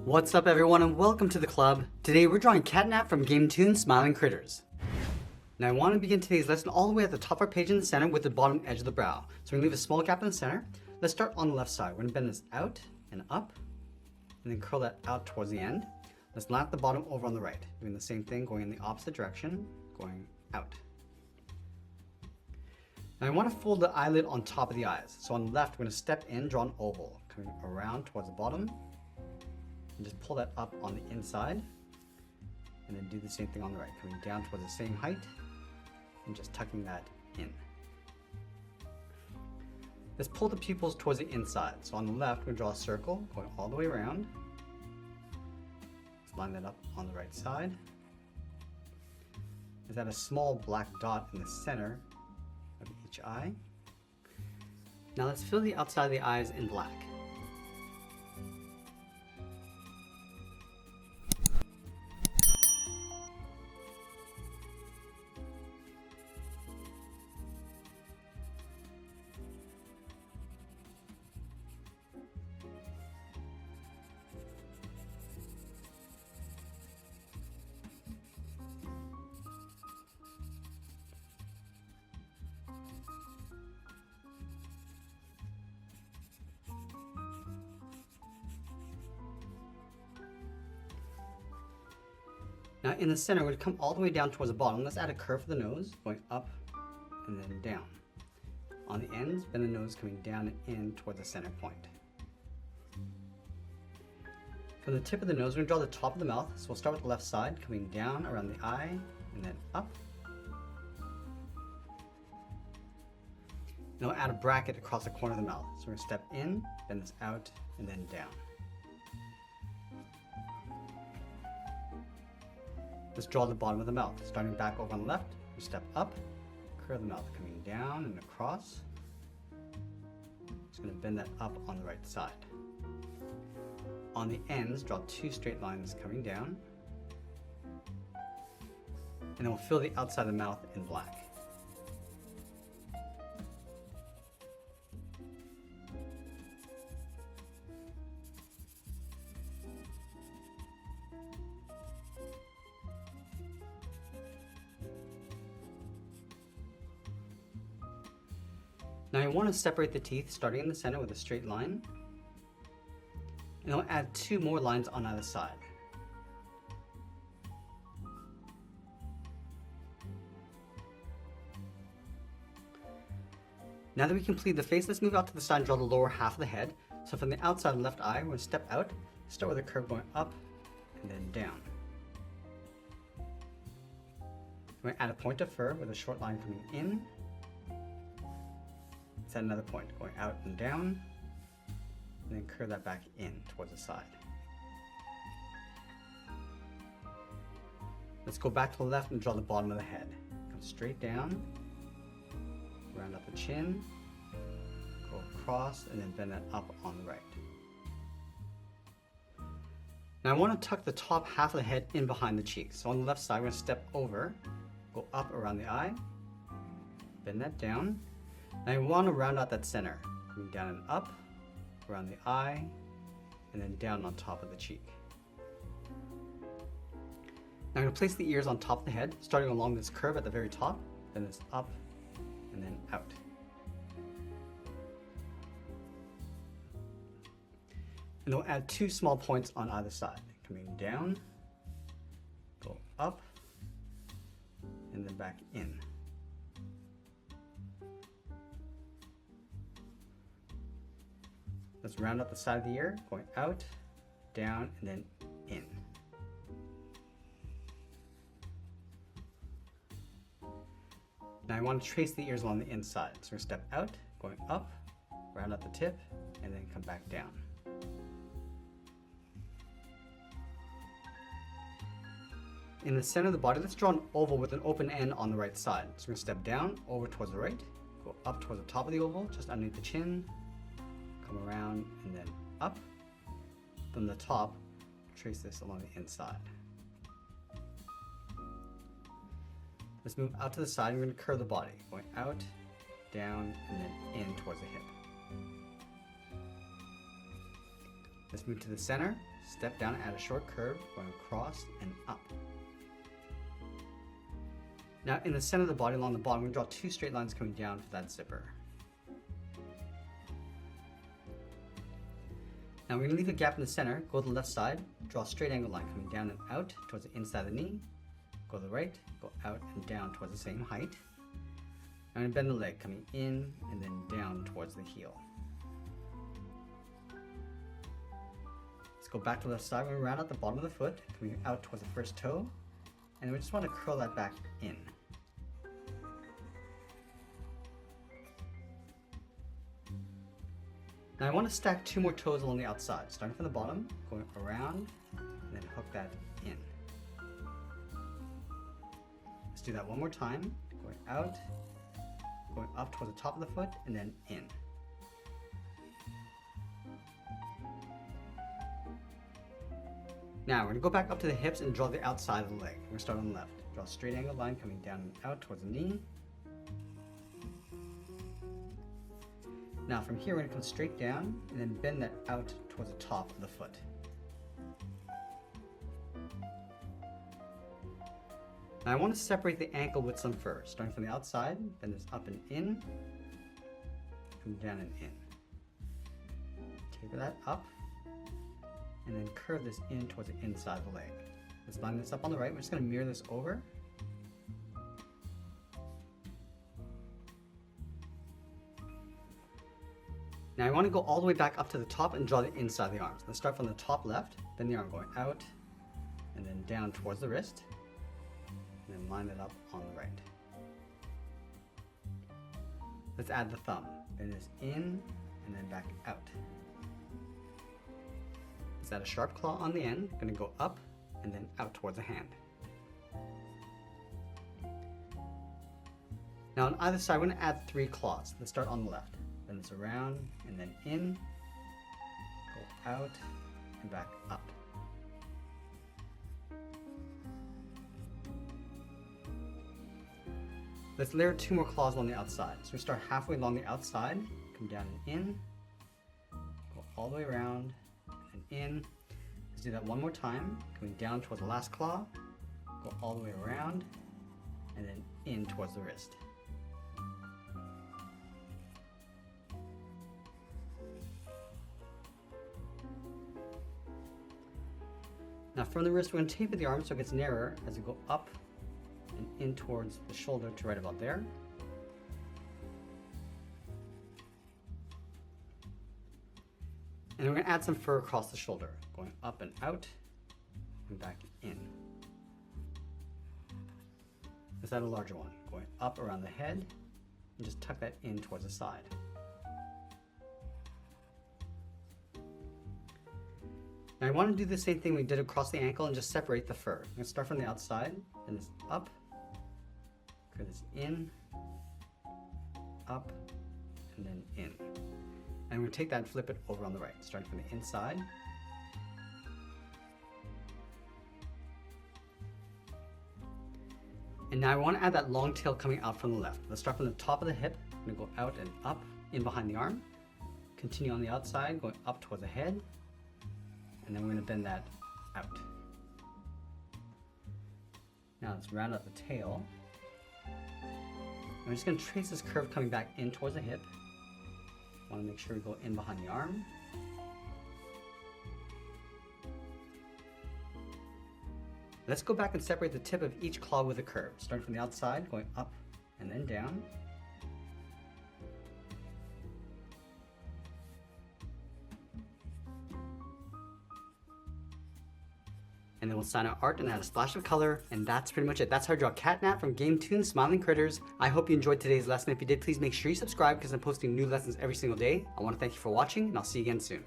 What's up everyone and welcome to the club. Today we're drawing CatNap from Game Toon Smiling Critters. Now I want to begin today's lesson all the way at the top of our page in the center with the bottom edge of the brow. So we're going to leave a small gap in the center. Let's start on the left side. We're going to bend this out and up and then curl that out towards the end. Let's line up the bottom over on the right. Doing the same thing, going in the opposite direction, going out. Now I want to fold the eyelid on top of the eyes. So on the left, we're going to step in, draw an oval, coming around towards the bottom, and just pull that up on the inside, and then do the same thing on the right, coming down towards the same height, and just tucking that in. Let's pull the pupils towards the inside. So on the left, we're going to draw a circle, going all the way around. Let's line that up on the right side. Let's add a small black dot in the center of each eye. Now let's fill the outside of the eyes in black. Now in the center, we're going to come all the way down towards the bottom. Let's add a curve for the nose, going up and then down. On the ends, bend the nose coming down and in toward the center point. From the tip of the nose, we're going to draw the top of the mouth. So we'll start with the left side, coming down around the eye and then up. Now we'll add a bracket across the corner of the mouth. So we're going to step in, bend this out, and then down. Let's draw the bottom of the mouth. Starting back over on the left, we step up, curve the mouth coming down and across. Just going to bend that up on the right side. On the ends, draw two straight lines coming down. And then we'll fill the outside of the mouth in black. Now you want to separate the teeth starting in the center with a straight line. And I'll add two more lines on either side. Now that we complete the face, let's move out to the side and draw the lower half of the head. So from the outside of the left eye, we're going to step out, start with a curve going up and then down. We're going to add a point of fur with a short line coming in. Set another point going out and down, and then curve that back in towards the side. Let's go back to the left and draw the bottom of the head. Come straight down, round up the chin, go across, and then bend that up on the right. Now I want to tuck the top half of the head in behind the cheeks. So on the left side, we're going to step over, go up around the eye, bend that down. Now you want to round out that center, coming down and up, around the eye, and then down on top of the cheek. Now I'm going to place the ears on top of the head, starting along this curve at the very top, then this up, and then out. And we'll add two small points on either side, coming down, go up, and then back in. Let's round up the side of the ear, going out, down, and then in. Now I want to trace the ears along the inside. So we're going to step out, going up, round up the tip, and then come back down. In the center of the body, let's draw an oval with an open end on the right side. So we're going to step down, over towards the right, go up towards the top of the oval, just underneath the chin, come around and then up. From the top, trace this along the inside. Let's move out to the side. We're going to curve the body, going out, down, and then in towards the hip. Let's move to the center. step down and add a short curve going across and up. Now in the center of the body along the bottom, we're going to draw 2 straight lines coming down for that zipper. Now we're going to leave a gap in the center, go to the left side, draw a straight angle line coming down and out towards the inside of the knee, go to the right, go out and down towards the same height. I'm going to bend the leg coming in and then down towards the heel. Let's go back to the left side. We're going to round out the bottom of the foot, coming out towards the first toe, and then we just want to curl that back in. Now I want to stack 2 more toes along the outside, starting from the bottom, going around, and then hook that in. Let's do that one more time, going out, going up towards the top of the foot, and then in. Now we're going to go back up to the hips and draw the outside of the leg. We're going to start on the left. Draw a straight angle line coming down and out towards the knee. Now from here we're going to come straight down and then bend that out towards the top of the foot. Now I want to separate the ankle with some fur. Starting from the outside, bend this up and in, come down and in. Taper that up, and then curve this in towards the inside of the leg. Let's line this up on the right. We're just going to mirror this over. Now I want to go all the way back up to the top and draw the inside of the arms. Let's start from the top left, then the arm going out, and then down towards the wrist, and then line it up on the right. Let's add the thumb. Bend this in, and then back out. Let's add a sharp claw on the end, going to go up, and then out towards the hand. Now on either side, we're going to add 3 claws. Let's start on the left. Bend this around and then in, go out and back up. Let's layer 2 more claws on the outside. So we start halfway along the outside, come down and in, go all the way around and in. Let's do that one more time, going down towards the last claw, go all the way around and then in towards the wrist. Now from the wrist, we're going to taper the arm so it gets narrower as we go up and in towards the shoulder to right about there. And we're going to add some fur across the shoulder, going up and out and back in. Let's add a larger one, going up around the head and just tuck that in towards the side. Now I want to do the same thing we did across the ankle and just separate the fur. I'm going to start from the outside, and this up, curve this in, up, and then in. And I'm going to take that and flip it over on the right, starting from the inside. And now I want to add that long tail coming out from the left. Let's start from the top of the hip. I'm going to go out and up, in behind the arm. Continue on the outside, going up towards the head. And then we're going to bend that out. Now let's round out the tail. And we're just going to trace this curve coming back in towards the hip. Want to make sure we go in behind the arm. Let's go back and separate the tip of each claw with a curve, starting from the outside, going up and then down. And then we'll sign our art and add a splash of color, and that's pretty much it. That's how I draw CatNap from Game Toon Smiling Critters. I hope you enjoyed today's lesson. If you did, please make sure you subscribe because I'm posting new lessons every single day. I want to thank you for watching, and I'll see you again soon.